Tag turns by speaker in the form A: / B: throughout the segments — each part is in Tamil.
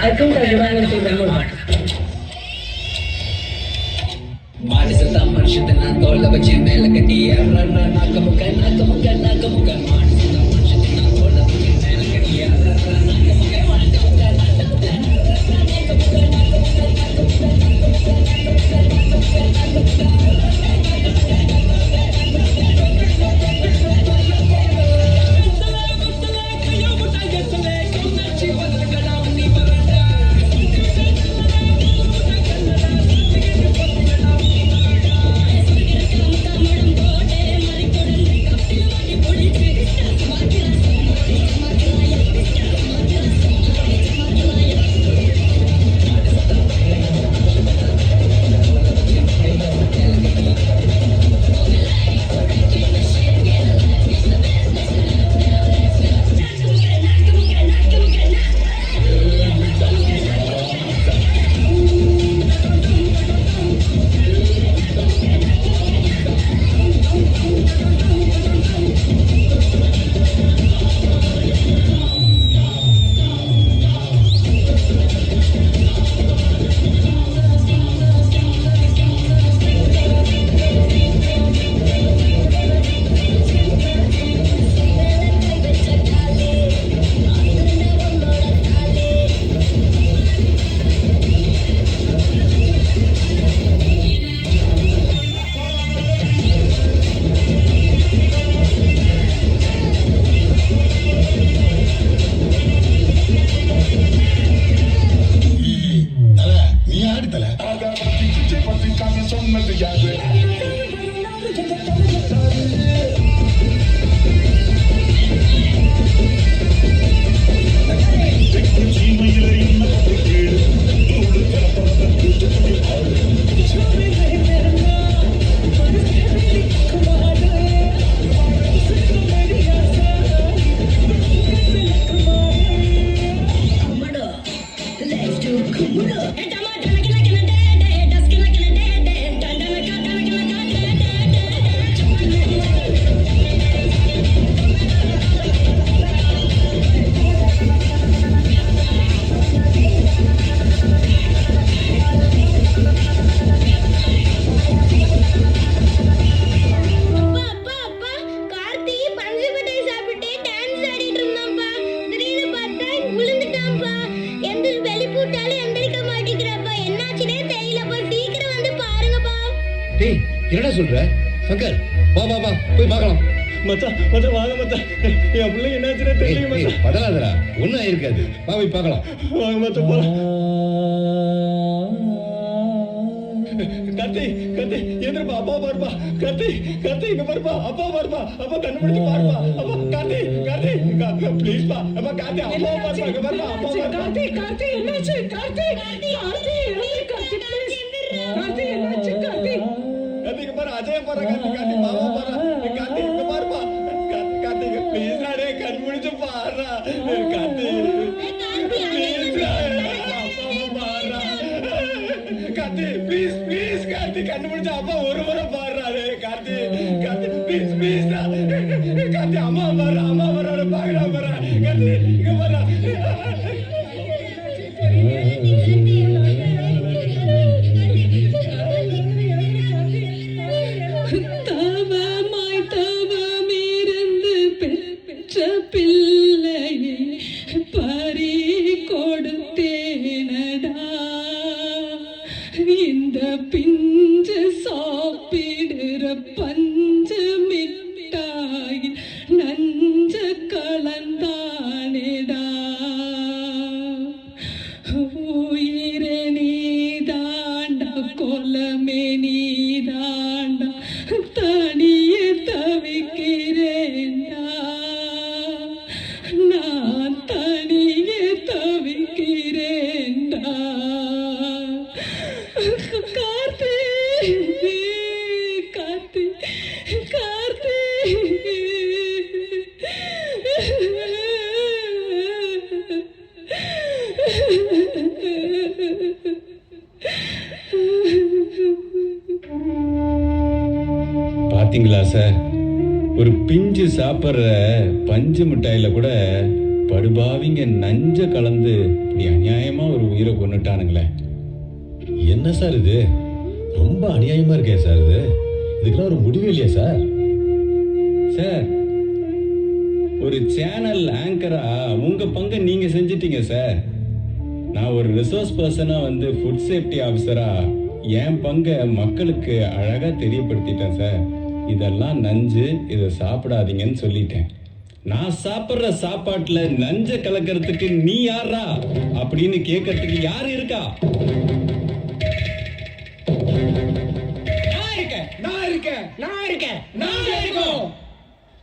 A: I think I remember to remember.
B: ಮಾಡಿಸದ ಮನುಷ್ಯನ ತೋಳ ಬಚ್ಚಿ ಮೇಲೆ ಕಟ್ಟಿಯ ನಾಕ ಮುಖ ನಾಕ ಮುಖ ನಾಕ ಮುಖ ಮಾಡಿಸದ ಮನುಷ್ಯನ ತೋಳ ಬಚ್ಚಿ ಮೇಲೆ ಕಟ್ಟಿಯ ನಾಕ ಮುಖ ನಾಕ ಮುಖ ನಾಕ ಮುಖ ನಾಕ ಮುಖ
C: என்னடா சொல்ற சங்கர்? வா வா வா போய் பார்க்கலாம்.
D: மச்சான் மச்சான் வாங்க மச்சான், என் பிள்ளை என்னாச்சுன்னு தெரியல மச்சான்.
C: பதறாதடா, ஒன்னும் ஆயிருக்காது. வா போய் பார்க்கலாம்.
D: வாங்க மச்சான் போலாம். கத்தி கத்தி எதிர்ப்பா, அப்பா பாருப்பா. கத்தி கத்தி இங்க பாருப்பா, அப்பா பாருப்பா. அப்பா கண்ணு முடிச்சு பாருப்பா. அப்பா கார்த்தி கார்த்தி ப்ளீஸ் பா. அப்பா கார்த்தி அப்பா பாருப்பா, இங்க பாருப்பா. அப்பா கார்த்தி கார்த்தி என்னாச்சு? கார்த்தி கார்த்தி கார்த்தி ப்ளீஸ். கார்த்தி என்னாச்சு? கார்த்தி கார்த்திக்கு பாரு, அஜய் பாரு, கார்த்தி மாமா பாரு. கார்த்தி இங்க பாருப்பா. கார்த்திக்கு ப்ளீஸ் நானே கண் முடிச்சு பாருடா. கார்த்தி ப்ளீஸ் பாருடா. Karthi please please. கார்த்தி கண் முடிச்சு அப்பா ஒரு முறை பாருடா. Karthi Karthi please please. கார்த்தி அம்மா பாரு, அம்மா பாரு, பாக்குறா பாரு. கார்த்தி இங்க பாரு.
E: பிள்ளையை பறி கொடுத்தேனடா, இந்த பிஞ்சு சாப்பிடுற பஞ்சு மிட்டாய் நஞ்ச கலந்தானேடா. உயிரே நீதாண்டா, கொலமே நீதாண்டா, தனியே தவிக்கிறேன்டா, நான் தனியே தவிக்கிறேன்டா. கார்த்தி கார்த்தி கார்த்தி
F: பாத்தீங்களா சார், ஒரு பிஞ்சு சாப்பிட்ற பஞ்சு மிட்டாயில கூட
D: படுபாவிங்க நஞ்ச கலந்து இப்படி அநியாயமா ஒரு உயிரை கொண்டுட்டானுங்களே.
F: என்ன சார் இது? ரொம்ப அநியாயமா இருக்கே சார். இதுக்கெல்லாம் ஒரு முடிவு இல்லையா சார்?
D: சார், ஒரு சேனல் ஆங்கரா உங்க பங்கை நீங்க செஞ்சிட்டீங்க சார். நான் ஒரு ரிசோர்ஸ் பர்சனா வந்து ஃபுட் சேஃப்டி ஆஃபீஸரா என் பங்கை மக்களுக்கு அழகா தெரியப்படுத்திட்டேன் சார். இதெல்லாம் நஞ்சு, இதை சாப்பிடாதீங்கன்னு சொல்லிட்டேன். நான் சாப்பிட்ற சாப்பாட்டுல நஞ்ச கலக்கிறதுக்கு நீ யாரா அப்படின்னு கேட்கறதுக்கு யாரு இருக்கா?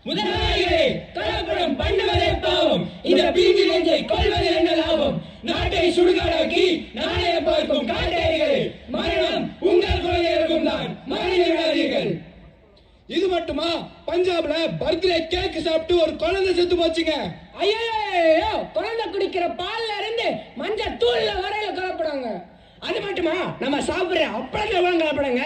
B: முதலாளிகளே, கலப்படம் பண்ணுவதே பாவம். இந்த பிரிஞ்சு நெஞ்சை கொள்வதில் என்ன லாபம்? நாட்டை சுடுகாடாக்கி நாளைய பார்க்கும் காட்டேரிகளே, மரணம் உங்கள் குழந்தைகளுக்கும் தான். மறந்து விடாதீர்கள்.
C: இது மட்டுமா? பஞ்சாப்ல பர்த்டே கேக் சாப்பிட்டு ஒரு குழந்தை செத்து போச்சுங்க.
A: ஐயோ, குழந்தை குடிக்கிற பால்ல இருந்து மஞ்சள் தூள்ல வரையில கலப்படாங்க. அது மட்டுமா? நம்ம சாப்பிடுற அப்பளத்துல கலப்படாங்க.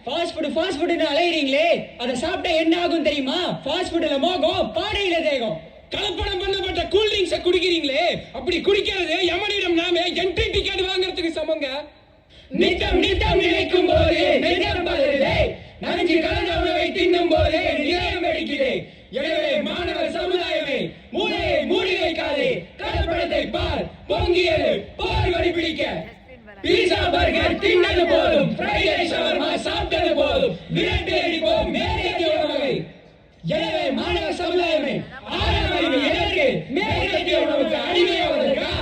A: ஃபாஸ்ட் ஃபுட்னு அலையிறீங்களே, அதை சாப்பிட்டா என்ன ஆகும் தெரியுமா? ஃபாஸ்ட் ஃபுட்ல மோகம், பாடையில தேகம்.
C: கலப்படம் பண்ணப்பட்ட கூல் ட்ரிங்க்ஸ குடிக்கிறீங்களே, அப்படி குடிக்கிறது யமனிடம் நாம என்ட்ரி டிக்கெட் வாங்குறதுக்கு சமங்க.
B: நித்தம் நித்தம் நினைக்கும் போது நெஞ்சம் பதறுதே, நஞ்சு கலந்த உணவை தின்னும் போது இதயம் வெடிக்குதே. எனவே மாணவ சமுதாயமே, மூளையை மூடி வைக்காதே, கலப்படத்தை பார், பொங்கியது போர் வழி பிடிக்க. பீஸா பர்கர் தின்னது போதும், ஃப்ரைட் ரைஸ் ஷவர்மா சாப்பிட்டது போதும், விரட்டு அடிப்போம் மேற்கத்திய உணவை. எனவே மாணவ சமுதாயமே, ஆறாம் அறிவு எதற்கு? மேற்கத்திய உணவுக்கு அடிமையாவதற்கா?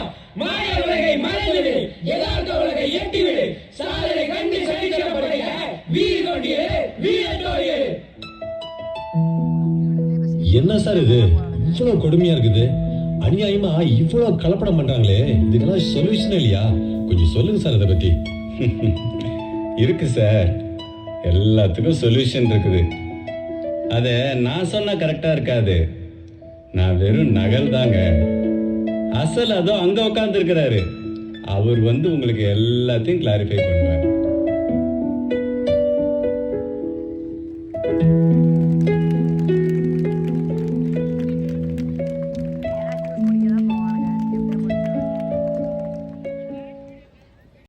B: மாய உலகை மறந்துவிடு, யதார்த்த உலகை எட்டிவிடு. சாதனை கண்டு சரித்திரப்படுக, வீடு கொண்டிரு, வீரத்தோடு.
F: என்ன சார் இது? இவ்வளவு கொடுமையா இருக்குது. அநியாயமா இவ்வளவு கலப்படம் பண்றாங்களே, இதுக்கெல்லாம் சொல்யூஷன் இல்லையா? கொஞ்சம் சொல்லுங்க சார் அதை பத்தி.
D: இருக்கு சார், எல்லாத்துக்கும் சொல்யூஷன் இருக்குது. அதை நான் சொன்னா கரெக்டா இருக்காது. நான் வெறும் நகல் தாங்க. அசல் அதோ அங்க உட்கார்ந்து இருக்கிறாரு. அவர் வந்து உங்களுக்கு எல்லாத்தையும் கிளாரிஃபை பண்ணுவார்.